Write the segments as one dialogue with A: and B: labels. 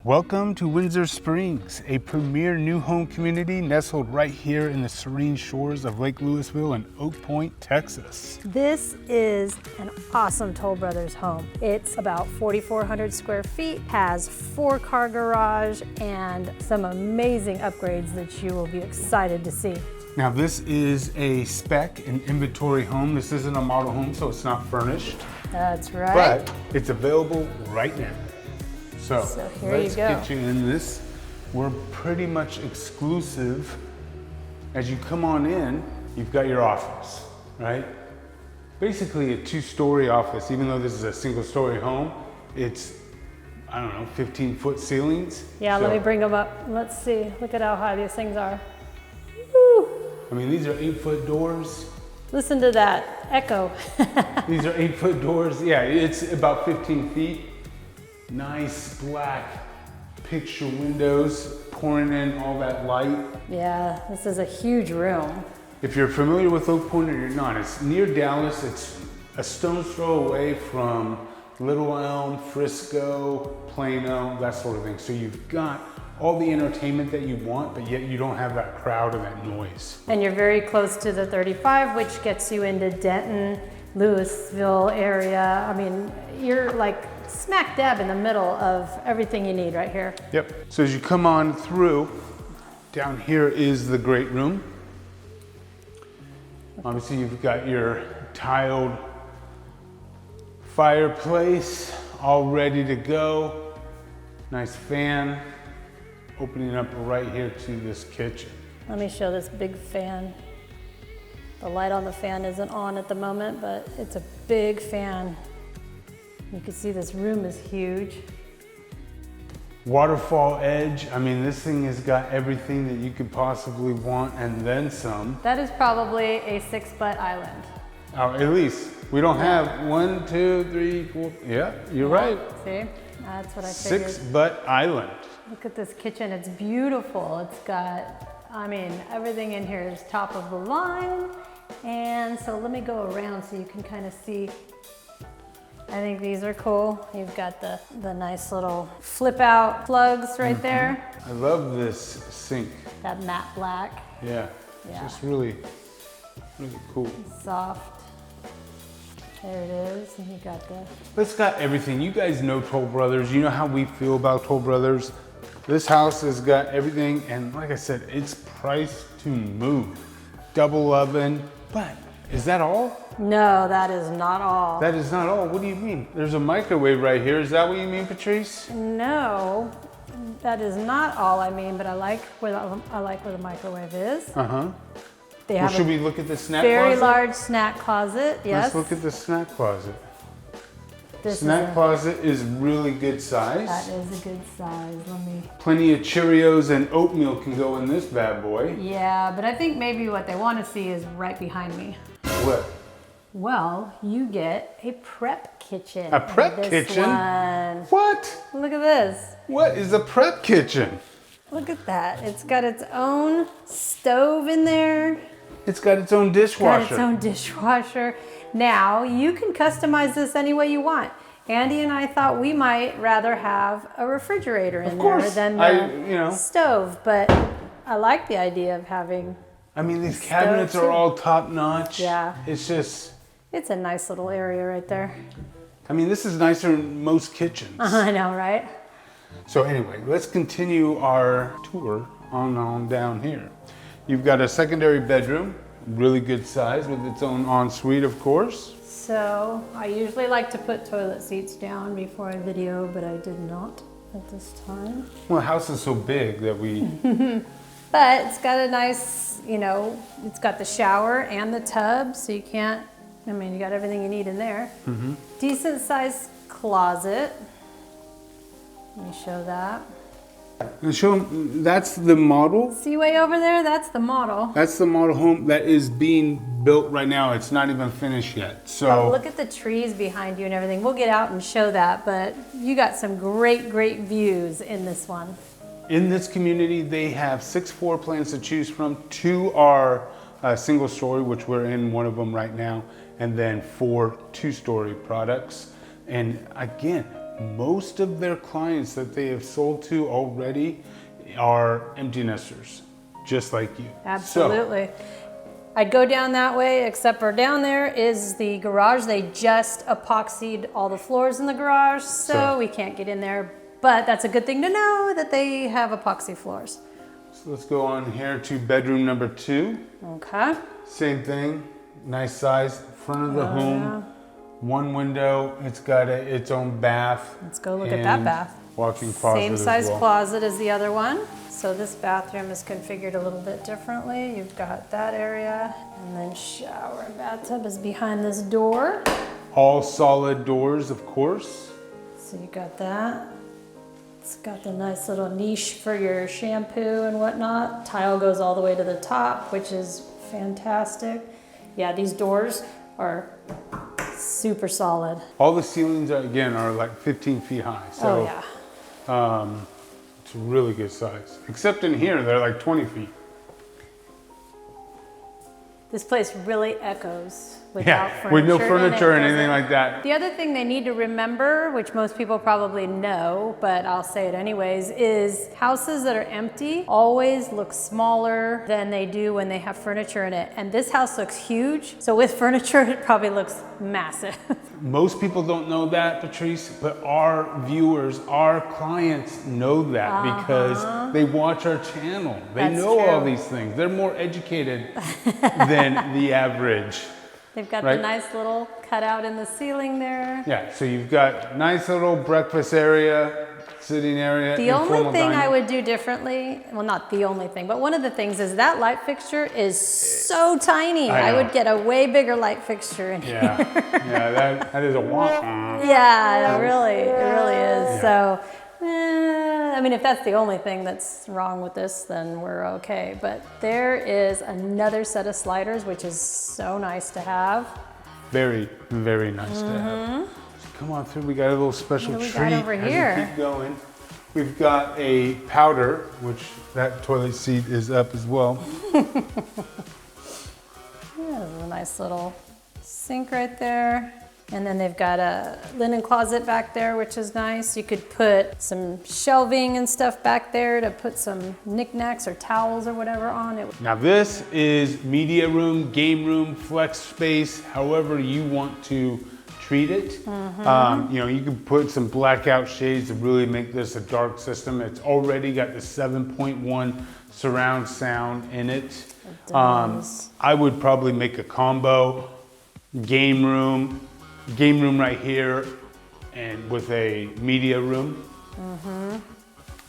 A: Welcome to Windsor Springs, a premier new home community nestled right here in the serene shores of Lake Louisville in Oak Point, Texas.
B: This is an awesome Toll Brothers home. It's about 4,400 square feet, has 4-car garage, and some amazing upgrades that you will be excited to see.
A: Now this is a spec and inventory home. This isn't a model home, so it's not furnished.
B: That's right.
A: But it's available right now. So
B: here
A: let's
B: you go.
A: get you in this. We're pretty much exclusive. As you come on in, you've got your office, right? Basically a 2-story office, even though this is a single-story home. It's, I don't know, 15-foot ceilings.
B: Yeah, let me bring them up. Let's see. Look at how high these things are. Woo.
A: I mean, these are 8-foot doors.
B: Listen to that echo.
A: These are 8-foot doors. Yeah, it's about 15 feet. Nice black picture windows pouring in all that light.
B: Yeah, this is a huge room.
A: If you're familiar with Oak Point or you're not, it's near Dallas. It's a stone's throw away from Little Elm, Frisco, Plano, that sort of thing. So you've got all the entertainment that you want, but yet you don't have that crowd and that noise.
B: And you're very close to the 35, which gets you into Denton, Louisville area. I mean, you're like smack dab in the middle of everything you need right here.
A: Yep. So as you come on through, down here is the great room. Obviously you've got your tiled fireplace all ready to go. Nice fan opening up right here to this kitchen.
B: Let me show this big fan. The light on the fan isn't on at the moment, but it's a big fan. You can see this room is huge.
A: Waterfall edge. I mean, this thing has got everything that you could possibly want and then some.
B: That is probably a 6-butt island.
A: Oh, at least. We don't have 1, 2, 3, 4. Yeah, you're right.
B: See, that's what I figured.
A: 6-butt island.
B: Look at this kitchen, it's beautiful. It's got, I mean, everything in here is top of the line. And so let me go around so you can kind of see. I think these are cool. You've got the nice little flip out plugs right there.
A: I love this sink.
B: That matte black.
A: Yeah,
B: Yeah.
A: just really cool.
B: Soft. There it is, and you got the...
A: It's got everything. You guys know Toll Brothers. You know how we feel about Toll Brothers. This house has got everything, and like I said, it's priced to move. Double oven, but is that all?
B: No, that is not all.
A: That is not all. What do you mean? There's a microwave right here. Is that what you mean, Patrice?
B: No, that is not all I mean, but I like where the microwave is.
A: Uh-huh.
B: They have
A: should we look at the snack
B: very
A: closet?
B: large snack closet, yes.
A: Let's look at the snack closet.
B: This
A: Snack closet is really good size.
B: That is a good size. Let me...
A: Plenty of Cheerios and oatmeal can go in this bad boy.
B: Yeah, but I think maybe what they want to see is right behind me.
A: What?
B: Well, you get a prep kitchen.
A: A prep
B: this
A: kitchen?
B: One.
A: What?
B: Look at this.
A: What is a prep kitchen?
B: Look at that. It's got its own stove in there.
A: It's got its own dishwasher.
B: Got its own dishwasher. Now, you can customize this any way you want. Andy and I thought we might rather have a refrigerator in there than the stove, but I like the idea of having...
A: I mean, these cabinets are all top notch.
B: Yeah.
A: It's just...
B: It's a nice little area right there.
A: I mean, this is nicer than most kitchens.
B: I know, right?
A: So anyway, let's continue our tour on down here. You've got a secondary bedroom, really good size with its own ensuite, of course.
B: So I usually like to put toilet seats down before I video, but I did not at this time.
A: Well, the house is so big that we...
B: But it's got a nice, it's got the shower and the tub, so you can't, you got everything you need in there.
A: Mm-hmm.
B: Decent sized closet. Let me show that.
A: And show them, that's the model.
B: See way over there? That's the model.
A: That's the model home that is being built right now. It's not even finished yet. So
B: look at the trees behind you and everything. We'll get out and show that, but you got some great views in this one.
A: In this community, they have 6 floor plans to choose from. 2 are single story, which we're in one of them right now, and then 4 2-story products. And again, most of their clients that they have sold to already are empty nesters, just like you.
B: Absolutely. I'd go down that way, except for down there is the garage. They just epoxied all the floors in the garage, so we can't get in there. But that's a good thing to know that they have epoxy floors.
A: So let's go on here to bedroom number 2.
B: Okay.
A: Same thing, nice size, front of the home, one window. It's got its own bath.
B: Let's go look at that bath.
A: Walk-in closet
B: Same
A: as
B: size
A: well.
B: closet as the other one. So this bathroom is configured a little bit differently. You've got that area, and then shower and bathtub is behind this door.
A: All solid doors, of course.
B: So you got that. It's got the nice little niche for your shampoo and whatnot. Tile goes all the way to the top, which is fantastic. Yeah, these doors are super solid.
A: All the ceilings are, again, are like 15 feet high. So, it's a really good size. Except in here, they're like 20 feet.
B: This place really echoes without furniture.
A: With no furniture and
B: doesn't
A: anything
B: it?
A: like that.
B: The other thing they need to remember, which most people probably know, but I'll say it anyways, is houses that are empty always look smaller than they do when they have furniture in it. And this house looks huge, so with furniture, it probably looks massive.
A: Most people don't know that, Patrice, but our viewers, our clients know that because they watch our channel. They
B: That's
A: know all
B: true.
A: these things. They're more educated than the average.
B: They've got
A: Right.
B: the nice little cutout in the ceiling there.
A: Yeah, so you've got nice little breakfast area, sitting area.
B: The only
A: informal
B: thing I
A: dining.
B: would do differently, well, not the only thing, but one of the things is that light fixture is so tiny.
A: I
B: I
A: know.
B: would get a way bigger light fixture in here.
A: Yeah, that is a womp.
B: Yeah, it really is. So, I mean, if that's the only thing that's wrong with this, then we're okay. But there is another set of sliders, which is so nice to have.
A: Very, very nice to have. So come on through. We got a little special
B: What do we
A: treat
B: got over
A: as we
B: here?
A: keep going. We've got a powder, which that toilet seat is up as well.
B: Yeah, there's a nice little sink right there. And then they've got a linen closet back there, which is nice. You could put some shelving and stuff back there to put some knickknacks or towels or whatever on it.
A: Now this is media room, game room, flex space, however you want to treat it. You know, you can put some blackout shades to really make this a dark system. It's already got the 7.1 surround sound in it.
B: does.
A: I would probably make a combo, game room right here, and with a media room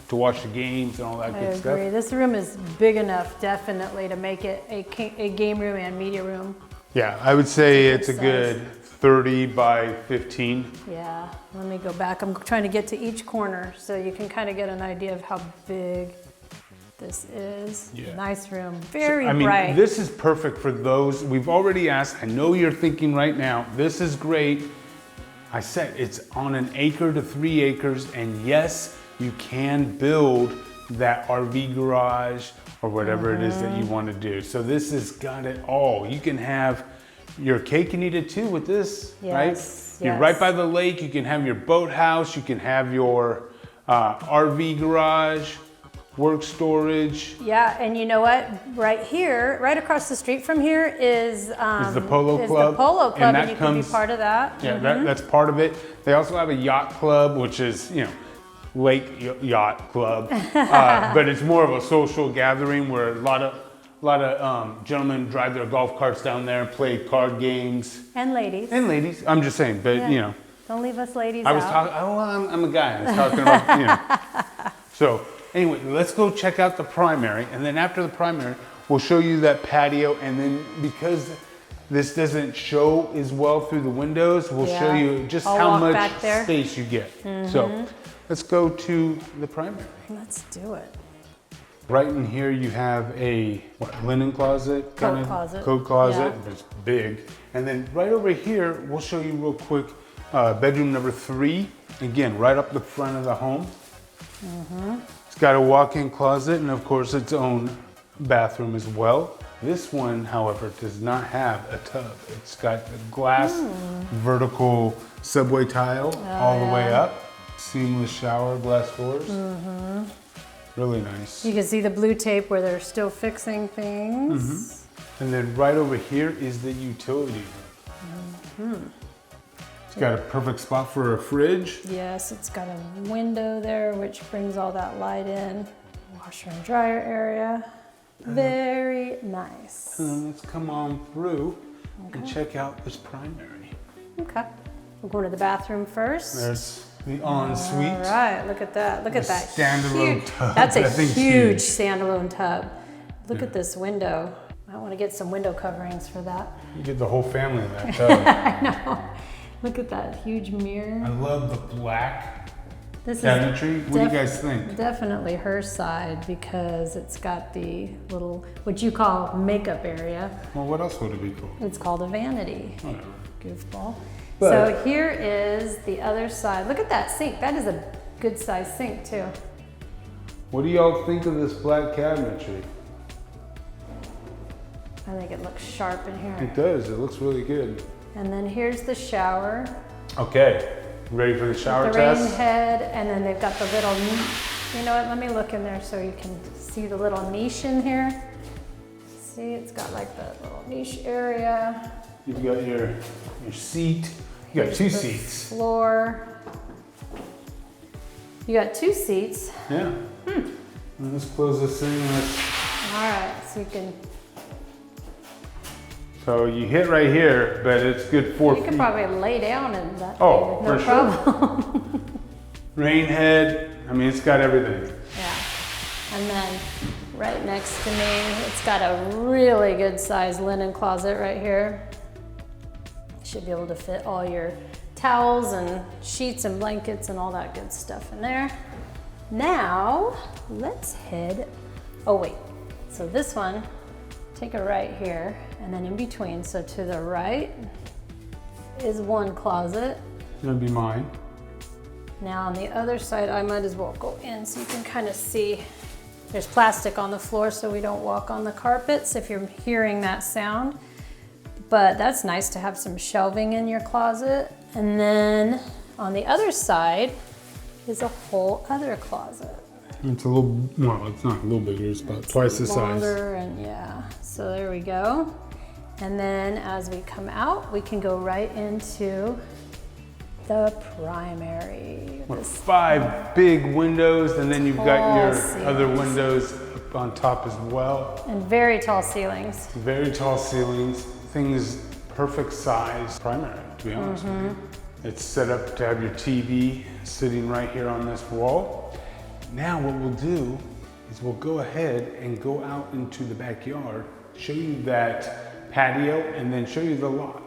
A: to watch the games and all that
B: I
A: good stuff.
B: agree. This room is big enough, definitely, to make it a game room and media room.
A: Yeah, I would say it's a
B: size.
A: good 30 by 15.
B: Yeah, let me go back. I'm trying to get to each corner so you can kind of get an idea of how big this is.
A: Yeah.
B: Nice room, very
A: I mean,
B: bright.
A: this is perfect for those. We've already asked, I know you're thinking right now, this is great. I said it's on an acre to 3 acres, and yes, you can build that RV garage or whatever it is that you want to do. So this has got it all. You can have your cake and eat it too with this, right? You're right by the lake. You can have your boathouse. You can have your RV garage, work storage.
B: Yeah, and you know what? Right here, right across the street from here is
A: the Polo Club.
B: The Polo Club, and you can be
A: comes-
B: part of that.
A: Yeah, that's part of it. They also have a yacht club, which is, you know, lake yacht club, but it's more of a social gathering where a lot of gentlemen drive their golf carts down there and play card games.
B: And ladies.
A: And ladies, I'm just saying, but
B: Yeah.
A: you know.
B: Don't leave us ladies
A: I was
B: out.
A: talking, I'm a guy, I was talking about, you know. So anyway, let's go check out the primary, and then after the primary, we'll show you that patio, and then because this doesn't show as well through the windows, we'll show
B: Yeah.
A: you just
B: I'll
A: how
B: walk
A: much
B: back there.
A: space you get. So let's go to the primary.
B: Let's do it.
A: Right in here you have a linen closet,
B: Coat closet.
A: coat closet,
B: Yeah.
A: but it's big. And then right over here, we'll show you real quick, bedroom number 3. Again, right up the front of the home. It's got a walk-in closet and of course its own bathroom as well. This one, however, does not have a tub. It's got a glass vertical subway tile all the way up. Seamless shower, glass doors. Really nice.
B: You can see the blue tape where they're still fixing things.
A: And then right over here is the utility room. It's got a perfect spot for a fridge.
B: Yes, it's got a window there which brings all that light in. Washer and dryer area. Very nice.
A: And then let's come on through and check out this primary.
B: Okay. We're going to the bathroom first.
A: There's the ensuite.
B: All right, look at that. Look at that.
A: Standalone tub.
B: That's a
A: That thing's
B: huge standalone tub. Look at this window. I want to get some window coverings for that.
A: You get the whole family in that tub.
B: I know. Look at that huge mirror.
A: I love the black
B: This
A: cabinetry. What do you guys think?
B: Definitely her side because it's got the little, what you call makeup area.
A: Well, what else would it be called?
B: It's called a vanity.
A: Whatever.
B: Goofball.
A: But-
B: So here is the other side. Look at that sink. That is a good sized sink too.
A: What do y'all think of this black cabinetry?
B: I think it looks sharp in here.
A: It does. It looks really good.
B: And then here's the shower.
A: Okay. Ready for the shower
B: The rain
A: test?
B: head, and then they've got the little, you know what, let me look in there so you can see the little niche in here. See, it's got like the little niche area.
A: You've got your seat. You got two
B: The
A: seats.
B: Floor. You got two seats.
A: Yeah. And let's close this thing.
B: All right, so you can,
A: So you hit right here, but it's good 4
B: you
A: feet.
B: can probably lay down in that
A: Oh,
B: thing with
A: for
B: no
A: sure.
B: problem.
A: Rain head. I mean, it's got everything.
B: Yeah. And then right next to me, it's got a really good sized linen closet right here. Should be able to fit all your towels and sheets and blankets and all that good stuff in there. Now, let's head, oh wait. So this one, take a right here and then in between. So to the right is one closet.
A: That'd be mine.
B: Now on the other side, I might as well go in so you can kind of see. There's plastic on the floor so we don't walk on the carpets if you're hearing that sound. But that's nice to have some shelving in your closet. And then on the other side is a whole other closet.
A: It's a little, well, it's not a little bigger. It's about twice the size.
B: Longer and yeah, so there we go. And then as we come out, we can go right into the primary.
A: What, 5 big windows, and then you've got your
B: Tall
A: other
B: ceilings.
A: windows up on top as well.
B: And very tall ceilings.
A: Very tall ceilings. Things perfect size primary, to be honest with you. It's set up to have your TV sitting right here on this wall. Now what we'll do is we'll go ahead and go out into the backyard, show you that patio, and then show you the lot.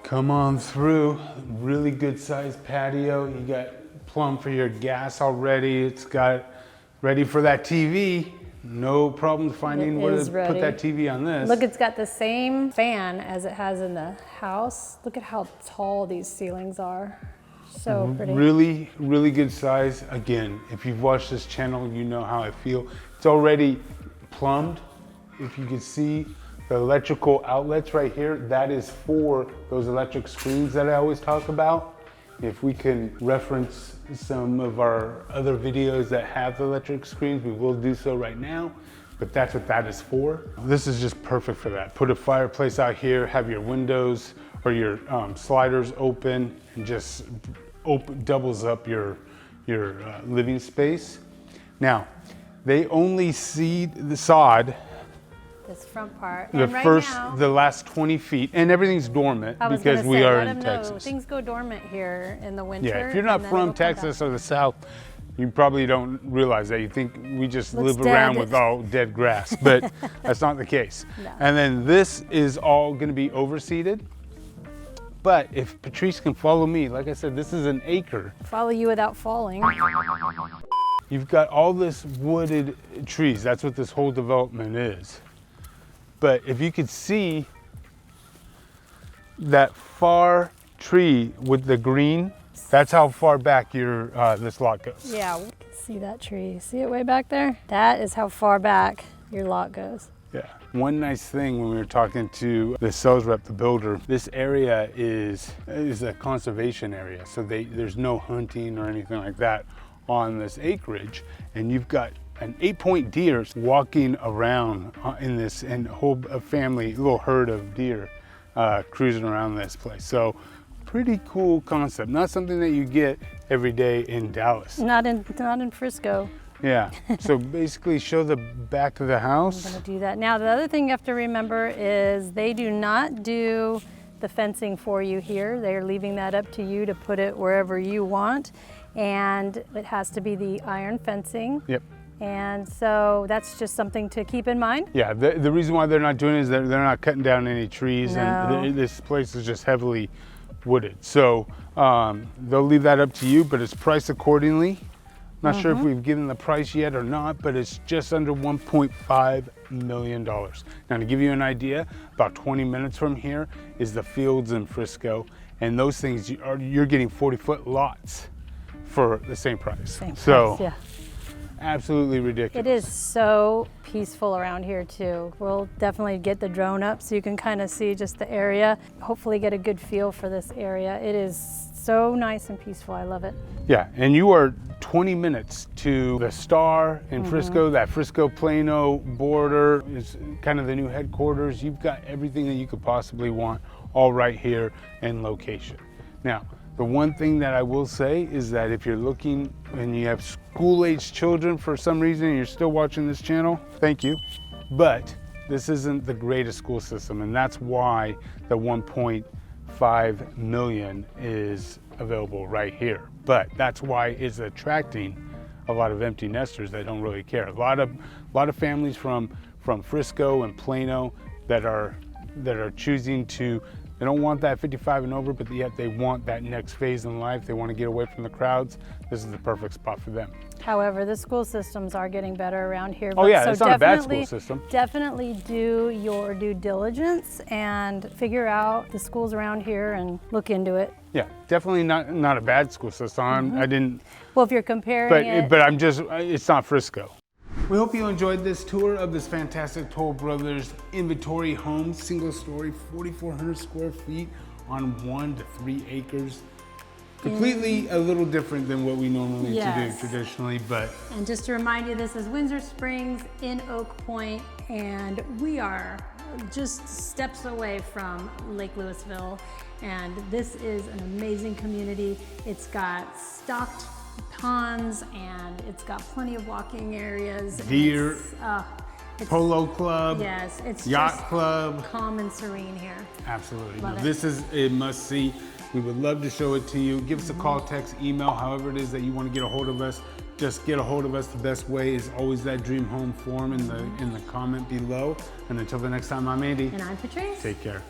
A: Come on through, really good sized patio. You got plumb for your gas already. It's got ready for that TV. No problem finding
B: It
A: where
B: is
A: to
B: ready.
A: put that TV on this.
B: Look, it's got the same fan as it has in the house. Look at how tall these ceilings are. So pretty.
A: Really, really good size. Again, if you've watched this channel, you know how I feel. It's already plumbed. If you can see the electrical outlets right here, that is for those electric screens that I always talk about. If we can reference some of our other videos that have the electric screens, we will do so right now, but that's what that is for. This is just perfect for that. Put a fireplace out here, have your windows or your sliders open, and just doubles up your living space. Now, they only seed the sod
B: This front part.
A: the
B: And right
A: first,
B: now,
A: the last 20 feet, and everything's dormant
B: I was
A: because
B: gonna
A: we
B: say,
A: are
B: let
A: in
B: 'em know,
A: Texas.
B: things go dormant here in the winter.
A: Yeah, if you're not
B: and then
A: from
B: it'll come back.
A: Texas or the South, you probably don't realize that. You think we just
B: Looks
A: live around
B: dead.
A: with all dead grass, but that's not the case.
B: No.
A: And then this is all gonna be overseeded. But if Patrice can follow me, like I said, this is an acre.
B: Follow you without falling.
A: You've got all this wooded trees. That's what this whole development is. But if you could see that far tree with the green, that's how far back your this lot goes.
B: Yeah, we can see that tree. See it way back there? That is how far back your lot goes.
A: Yeah. One nice thing when we were talking to the sales rep, the builder, this area is a conservation area. So there's no hunting or anything like that on this acreage. And you've got an 8-point deer walking around in this, and a whole family, little herd of deer cruising around this place. So pretty cool concept. Not something that you get every day in Dallas.
B: Not in Frisco.
A: Yeah, so basically show the back of the house.
B: I'm gonna do that. Now, the other thing you have to remember is they do not do the fencing for you here. They're leaving that up to you to put it wherever you want. And it has to be the iron fencing.
A: Yep.
B: And so that's just something to keep in mind.
A: Yeah, the reason why they're not doing it is that they're not cutting down any trees,
B: No.
A: and this place is just heavily wooded. So they'll leave that up to you, but it's priced accordingly. Not sure if we've given the price yet or not, but it's just under $1.5 million. Now, to give you an idea, about 20 minutes from here is the fields in Frisco, and those things, you're getting 40-foot lots for the same price. So,
B: yeah.
A: absolutely ridiculous.
B: It is so peaceful around here too. We'll definitely get the drone up so you can kind of see just the area. Hopefully get a good feel for this area. It is so nice and peaceful. I love it.
A: Yeah, and you are 20 minutes to the Star in Frisco. That Frisco-Plano border is kind of the new headquarters. You've got everything that you could possibly want all right here in location. Now, the one thing that I will say is that if you're looking and you have school-aged children for some reason and you're still watching this channel, thank you. But this isn't the greatest school system, and that's why the 1.5 million is available right here. But that's why it's attracting a lot of empty nesters that don't really care. A lot of families from Frisco and Plano that are choosing to, they don't want that 55 and over, but yet they want that next phase in life. They want to get away from the crowds. This is the perfect spot for them.
B: However, the school systems are getting better around here.
A: Oh yeah,
B: so
A: it's not a bad school system.
B: Definitely do your due diligence and figure out the schools around here and look into it.
A: Yeah, definitely not a bad school system. I didn't.
B: Well, if you're comparing
A: But I'm just, it's not Frisco. We hope you enjoyed this tour of this fantastic Toll Brothers inventory home, single story, 4,400 square feet on 1 to 3 acres. Completely a little different than what we normally do traditionally, but.
B: And just to remind you, this is Windsor Springs in Oak Point, and we are just steps away from Lake Louisville. And this is an amazing community. It's got stocked ponds and it's got plenty of walking areas.
A: Deer, polo club,
B: yes, it's
A: yacht
B: just
A: club.
B: Calm and serene here.
A: Absolutely.
B: Love it.
A: This is a must see. We would love to show it to you. Give us a call, text, email, however it is that you want to get a hold of us. Just get a hold of us. The best way is always that Dream Home form in the comment below. And until the next time, I'm Andy.
B: And I'm Patrice.
A: Take care.